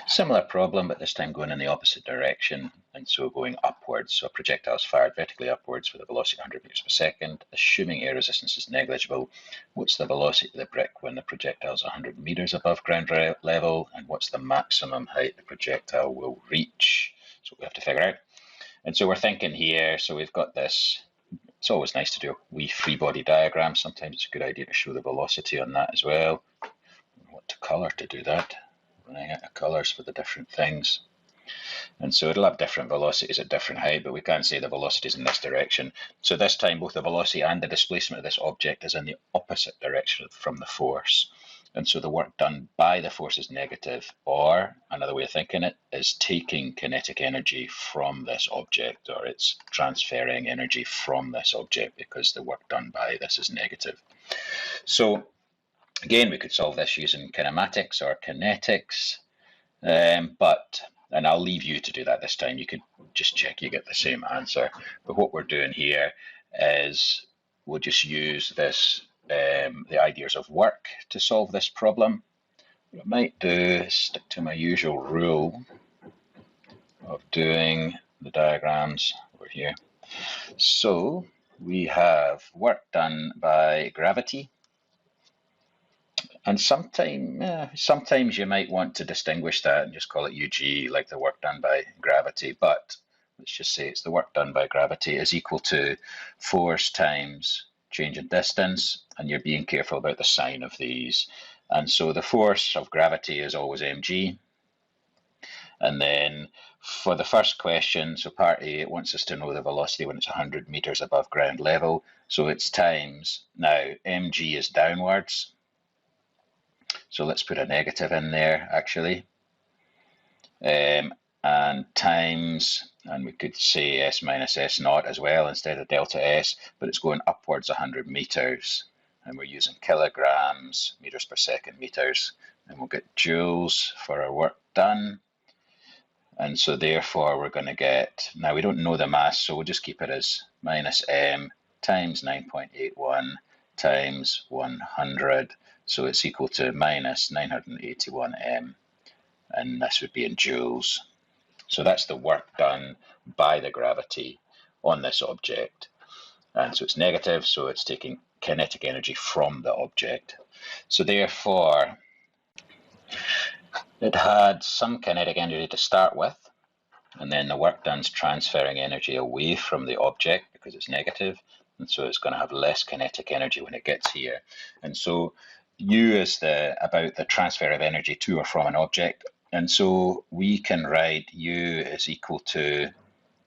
Similar problem, but this time going in the opposite direction, and so going upwards. So a projectile is fired vertically upwards with a velocity of 100 meters per second. Assuming air resistance is negligible, what's the velocity of the brick when the projectile is 100 meters above ground level, and what's the maximum height the projectile will reach? So we have to figure out. And so we're thinking here, so we've got this. It's always nice to do a wee free body diagram. Sometimes it's a good idea to show the velocity on that as well. What to colour to do that? Running out of colours for the different things. And so it'll have different velocities at different height, but we can't say the velocity is in this direction. So this time both the velocity and the displacement of this object is in the opposite direction from the force. And so the work done by the force is negative, or another way of thinking it is taking kinetic energy from this object, or it's transferring energy from this object because the work done by this is negative. So again, we could solve this using kinematics or kinetics, and I'll leave you to do that this time. You could just check you get the same answer. But what we're doing here is we'll just use this, the ideas of work to solve this problem. What I might do is stick to my usual rule of doing the diagrams over here. So we have work done by gravity. And sometimes you might want to distinguish that and just call it UG, like the work done by gravity. But let's just say it's the work done by gravity is equal to force times change in distance. And you're being careful about the sign of these. And so the force of gravity is always mg. And then for the first question, so part A, it wants us to know the velocity when it's 100 meters above ground level. So it's times, now mg is downwards. So let's put a negative in there, actually. And times, and we could say S minus S naught as well instead of delta S, but it's going upwards 100 meters. And we're using kilograms, meters per second, meters. And we'll get joules for our work done. And so therefore we're going to get, now we don't know the mass, so we'll just keep it as minus m times 9.81 times 100. So it's equal to minus 981 m, and this would be in joules. So that's the work done by the gravity on this object. And so it's negative, so it's taking kinetic energy from the object. So therefore, it had some kinetic energy to start with, and then the work done's transferring energy away from the object because it's negative, and so it's going to have less kinetic energy when it gets here. And so U is about the transfer of energy to or from an object, and so we can write U is equal to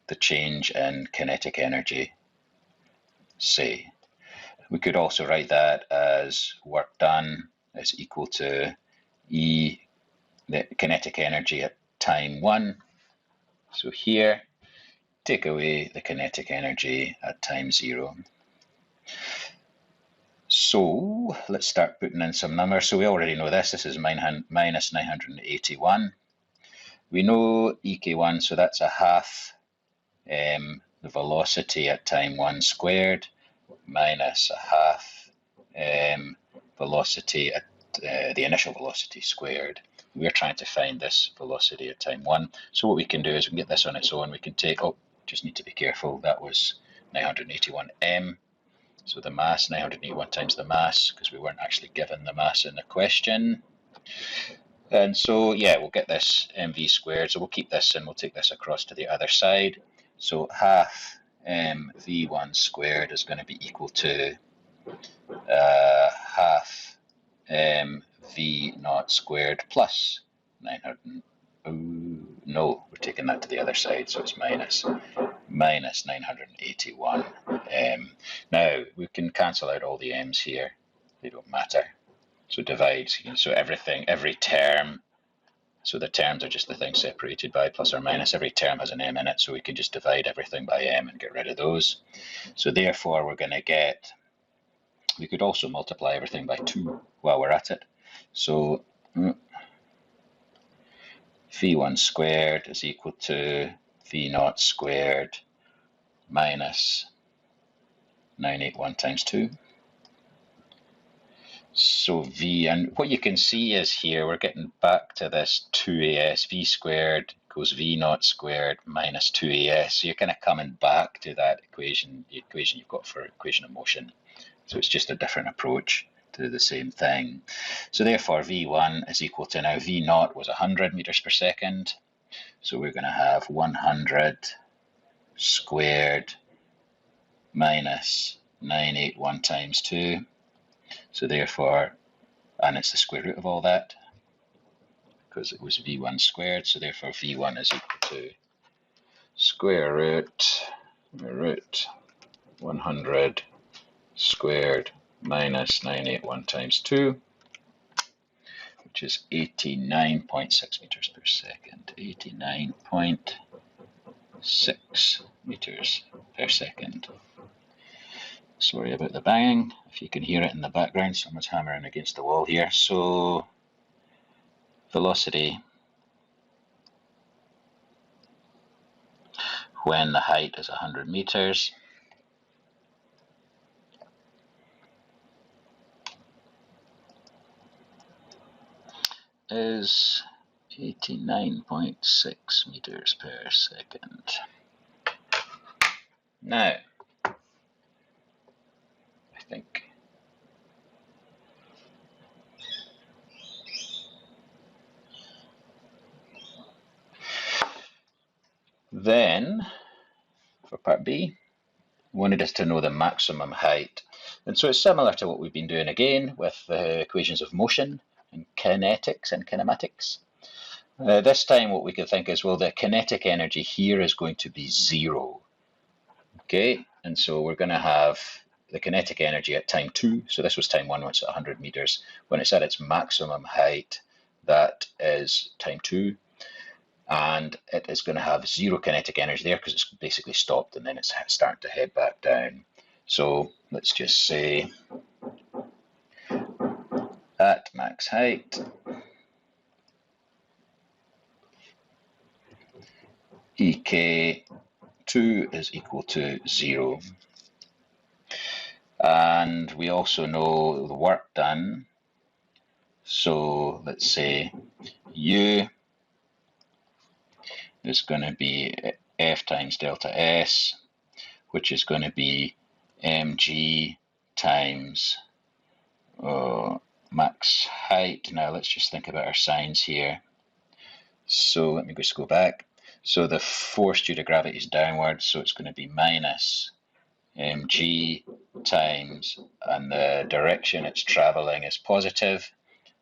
the change in kinetic energy, say. We could also write that as work done is equal to E, the kinetic energy at time 1. So here, take away the kinetic energy at time 0. So let's start putting in some numbers. So we already know this. This is minus 981. We know EK1, so that's a half the velocity at time 1 squared minus a half velocity at the initial velocity squared. We're trying to find this velocity at time 1. So what we can do is we can get this on its own. We can take, just need to be careful, that was 981 m. So the mass, 981 times the mass, because we weren't actually given the mass in the question. And so, yeah, we'll get this mv squared. So we'll keep this and we'll take this across to the other side. So half mv1 squared is going to be equal to half mv naught squared plus 900. No, we're taking that to the other side, so it's minus 981 m. Now we can cancel out all the m's here; they don't matter. So divide. So everything, every term. So the terms are just the things separated by plus or minus. Every term has an m in it, so we can just divide everything by m and get rid of those. So therefore, we're going to get. We could also multiply everything by 2 while we're at it. So v1 squared is equal to v naught squared minus 981 times 2. So V, and what you can see is here, we're getting back to this 2as, V squared equals V naught squared minus 2as. So you're kind of coming back to that equation, the equation you've got for equation of motion. So it's just a different approach to the same thing. So therefore V1 is equal to, now V naught was 100 meters per second. So we're going to have 100 squared minus 981 times 2. So therefore, and it's the square root of all that because it was V1 squared. So therefore V1 is equal to square root 100 squared minus 981 times 2, which is 89.6 meters per second. 89.6 meters per second. Sorry about the banging, if you can hear it in the background, someone's hammering against the wall here. So velocity when the height is 100 meters is 89.6 meters per second. Now, I think then for part B, wanted us to know the maximum height. And so it's similar to what we've been doing again with the equations of motion and kinetics and kinematics. This time what we can think is, well, the kinetic energy here is going to be 0. Okay, and so we're going to have the kinetic energy at time 2. So this was time 1 when it's at 100 meters. When it's at its maximum height, that is time 2. And it is going to have 0 kinetic energy there because it's basically stopped and then it's starting to head back down. So let's just say at max height, EK2 is equal to 0. And we also know the work done. So let's say U is going to be F times delta S, which is going to be mg times max height. Now let's just think about our signs here. So let me just go back. So the force due to gravity is downwards, so it's going to be minus mg times, and the direction it's traveling is positive,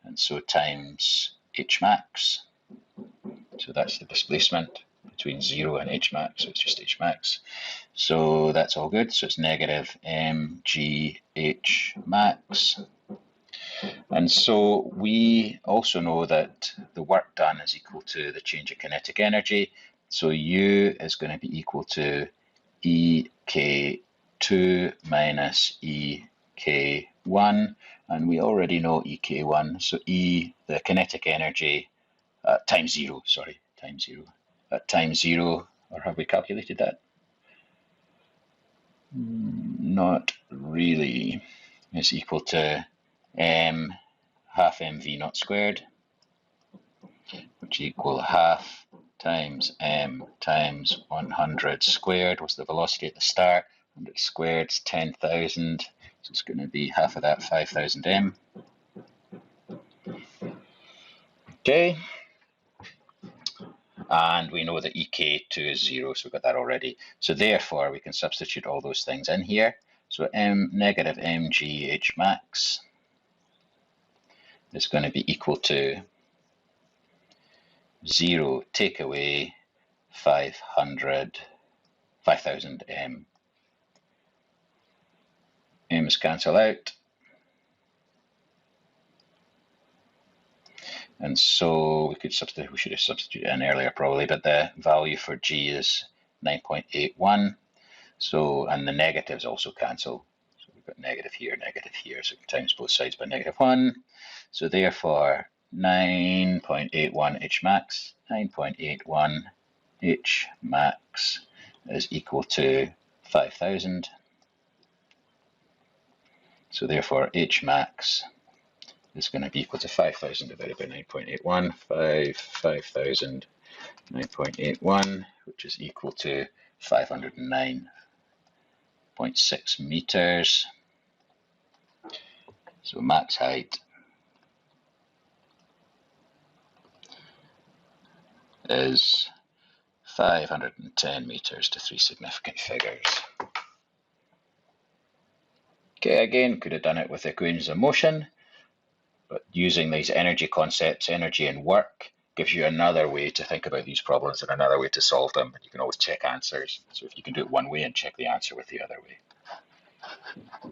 and so times h max. So that's the displacement between 0 and h max, so it's just h max. So that's all good. So it's negative mg h max. And so we also know that the work done is equal to the change in kinetic energy. So U is going to be equal to EK2 minus EK1. And we already know EK1. So E, the kinetic energy, times 0, sorry, times 0. At time 0, or have we calculated that? Not really. Is equal to m half mv naught squared, which equal half times m times 100 squared was the velocity at the start. 100 squared is 10,000, so it's going to be half of that, 5,000 m. Okay, and we know that EK2 is 0, so we've got that already. So therefore, we can substitute all those things in here. So negative mg h max is going to be equal to 0 take away 5,000 m. M's cancel out. And so we should have substituted in earlier probably, but the value for G is 9.81. So, and the negatives also cancel. So we've got negative here, so we can times both sides by -1. So therefore, 9.81 H max, 9.81 H max is equal to 5,000. So therefore, H max is going to be equal to 5,000 divided by 9.81, 5,000, 9.81, which is equal to 509.6 meters. So max height is 510 meters to three significant figures. Okay, again, could have done it with equations of motion, but using these energy concepts, energy and work, gives you another way to think about these problems and another way to solve them. You can always check answers. So if you can do it one way and check the answer with the other way.